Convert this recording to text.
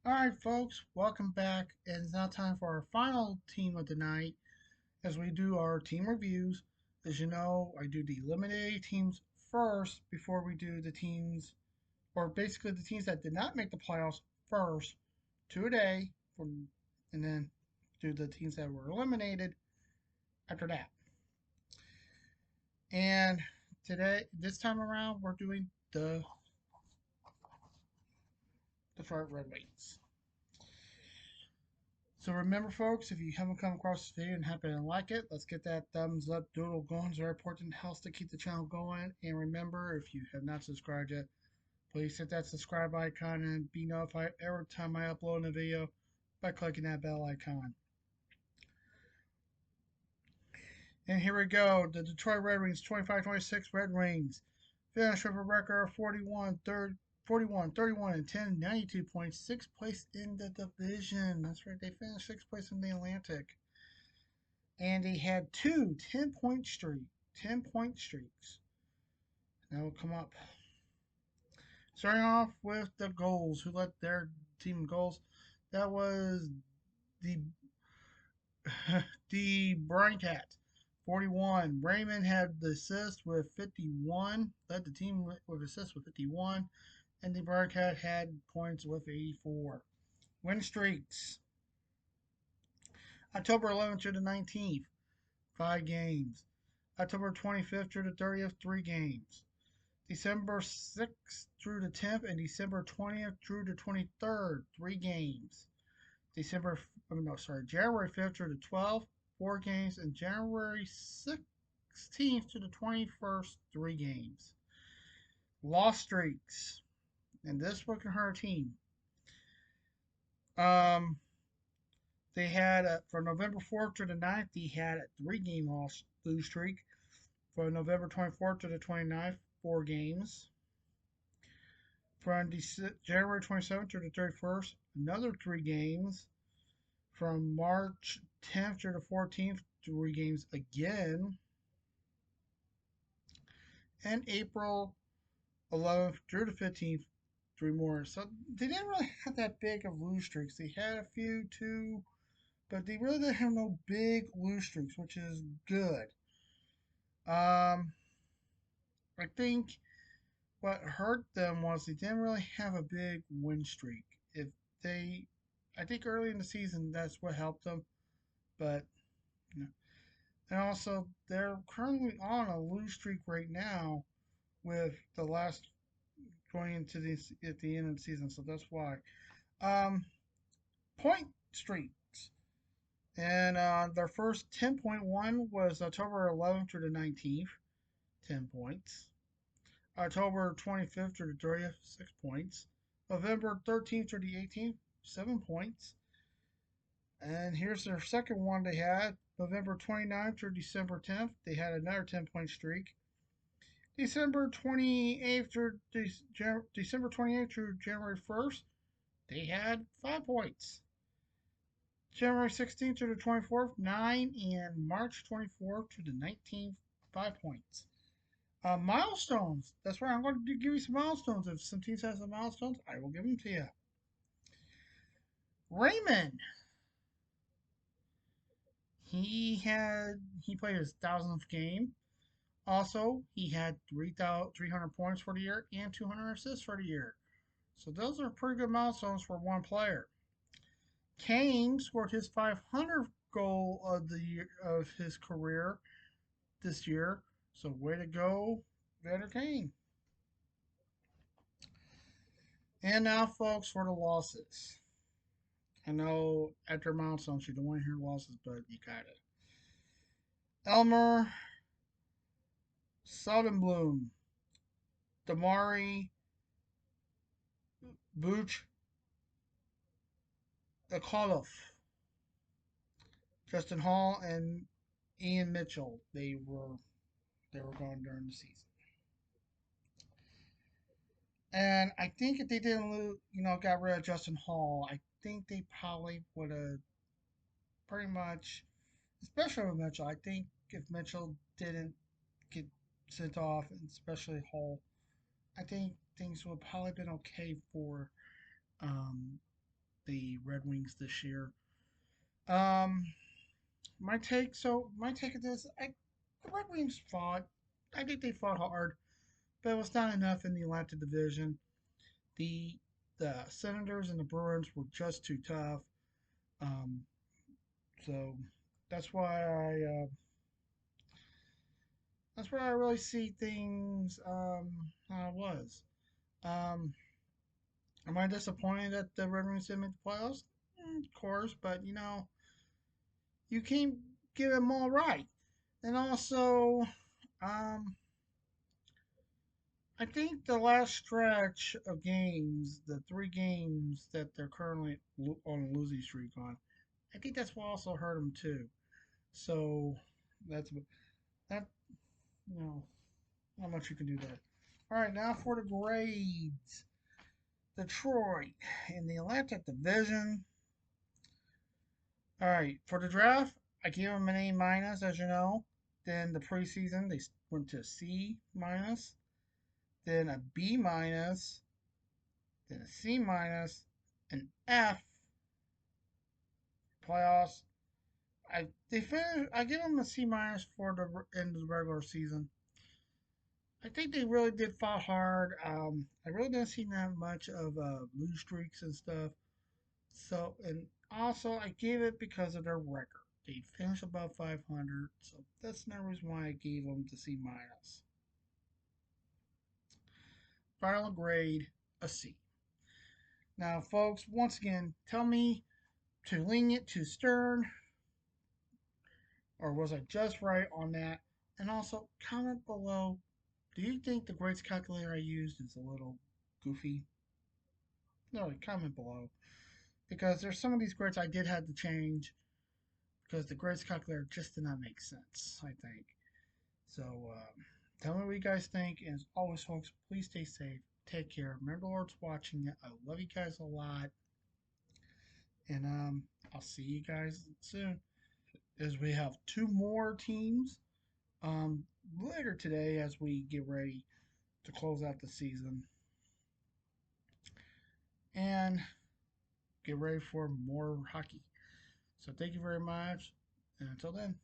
All right, folks, welcome back. And it's now time for our final team of the night as we do our team reviews. As you know, I do the eliminated teams first before we do the teams, or basically the teams that did not make the playoffs first, two a day, and then do the teams that were eliminated after that. And this time around, we're doing the Detroit Red Wings. So remember, folks, if you haven't come across this video and happen to like it, let's get that thumbs up doodle going. It's very important, helps to keep the channel going. And remember, if you have not subscribed yet, please hit that subscribe icon and be notified every time I upload a video by clicking that bell icon. And here we go. The Detroit Red Wings, 25-26 Red Wings. Finished with a record of 41, 31, and 10, 92 points, sixth place in the division. That's right, they finished sixth place in the Atlantic. And they had two 10-point streaks. 10-point streaks. That will come up. Starting off with the goals. Who led their team in goals? That was the the Brine Cat, 41. Raymond had the assist with 51. Led the team with assists with 51. And the Brine Cat had points with 84. Win streaks. October 11th through the 19th, 5 games. October 25th through the 30th, 3 games. December 6th through the 10th and December 20th through the 23rd, 3 games. January 5th through the 12th, 4 games, and January 16th to the 21st, 3 games. Loss streaks, and this one can hurt a team. They had for November 4th to the 9th, they had a 3-game lose streak. For November 24th to the 29th, 4 games. From January 27th to the 31st, another 3 games. From March 10th to the 14th, 3 games again. And April 11th through the 15th, 3 more. So they didn't really have that big of lose streaks. They had a few too, but they really didn't have no big lose streaks, which is good. I think what hurt them was they didn't really have a big win streak. If they, I think early in the season that's what helped them, but you know. And also they're currently on a lose streak right now with the last going into this at the end of the season, so that's why. Um, Point streaks, and their first 10.1 was October 11th through the 19th, 10 points. October 25th through the 30th, 6 points. November 13th through the 18th, 7 points. And here's their second one they had. November 29th through December 10th, they had another 10-point streak. December 28th through December 28th through January 1st, they had 5 points. January 16th through the 24th, 9, and March 24th to the 19th, 5 points. Milestones. That's right. I'm going to give you some milestones. If some teams have some milestones, I will give them to you. Raymond. He played his 1,000th game. Also, he had 300 points for the year and 200 assists for the year. So those are pretty good milestones for one player. Kane scored his 500th goal of the year of his career this year. So way to go, Vander Kane. And now, folks, for the losses. I know after milestones you don't want to hear losses, but you got it. Elmer Soderblom, Damari Buch Akoloff, Justin Hall, and Ian Mitchell. They were gone during the season. And I think if they didn't lose, got rid of Justin Hall, I think they probably would have pretty much, especially with Mitchell. I think if Mitchell didn't get sent off, and especially Hall, I think things would probably been okay for um, the Red Wings this year. Um, my take of this, the Red Wings fought. I think they fought hard, but it was not enough in the Atlantic Division. The the Senators and the Bruins were just too tough. Um, so that's why I really see things how it was. Um, am I disappointed that the Red Wings didn't make the playoffs? Of course, but you can't get them all right. And also, um, I think the last stretch of games, the 3 games that they're currently on a losing streak on, I think that's what also hurt them too. So that's that. You know, not much you can do there. All right, now for the grades. Detroit in the Atlantic Division. All right, for the draft, I gave them an A minus, as you know. Then the preseason, they went to C minus, then a B minus, then a C minus, an F playoffs. I give them a C minus for the end of the regular season. I think they really did fight hard. I really didn't see that much of lose streaks and stuff. So, and also I gave it because of their record. They finished above 500, so that's another reason why I gave them the C minus. Final grade, a C. Now, folks, once again, tell me too lenient, too stern, or was I just right on that? And also, comment below. Do you think the grades calculator I used is a little goofy? No, comment below because there's some of these grades I did have to change because the grades calculator just did not make sense. I think. So tell me what you guys think. And as always, folks, please stay safe. Take care. Remember, the Lord's watching you. I love you guys a lot. And I'll see you guys soon. As we have 2 more teams um, later today as we get ready to close out the season and get ready for more hockey. So thank you very much. And until then.